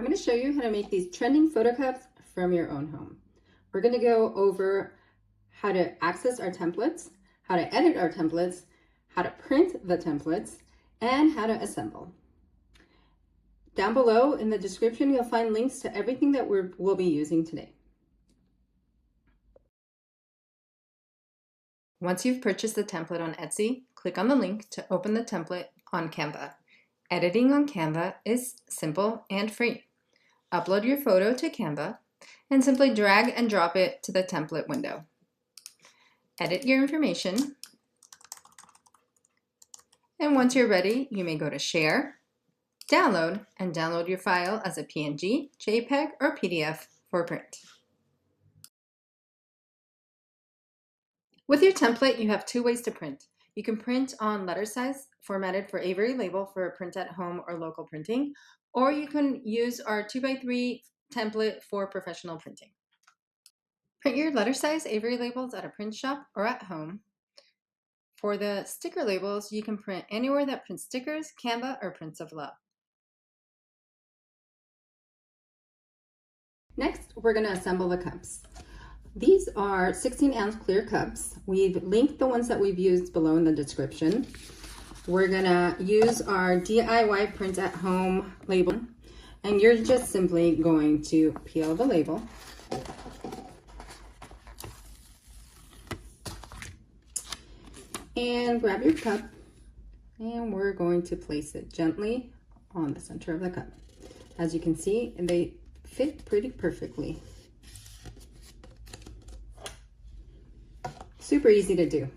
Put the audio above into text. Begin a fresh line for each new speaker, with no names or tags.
I'm going to show you how to make these trending photo cups from your own home. We're going to go over how to access our templates, how to edit our templates, how to print the templates, and how to assemble. Down below in the description, you'll find links to everything that we'll be using today.
Once you've purchased the template on Etsy, click on the link to open the template on Canva. Editing on Canva is simple and free. Upload your photo to Canva and simply drag and drop it to the template window. Edit your information, and once you're ready, you may go to Share, Download, and download your file as a PNG, JPEG, or PDF for print. With your template, you have two ways to print. You can print on letter size, formatted for Avery label for print at home or local printing, or you can use our 2x3 template for professional printing. Print your letter size Avery labels at a print shop or at home. For the sticker labels, you can print anywhere that prints stickers, Canva, or Prints of Love.
Next, we're going to assemble the cups. These are 16-ounce clear cups. We've linked the ones that we've used below in the description. We're going to use our DIY print at home label, and you're just simply going to peel the label. And grab your cup, and we're going to place it gently on the center of the cup. As you can see, they fit pretty perfectly. Super easy to do.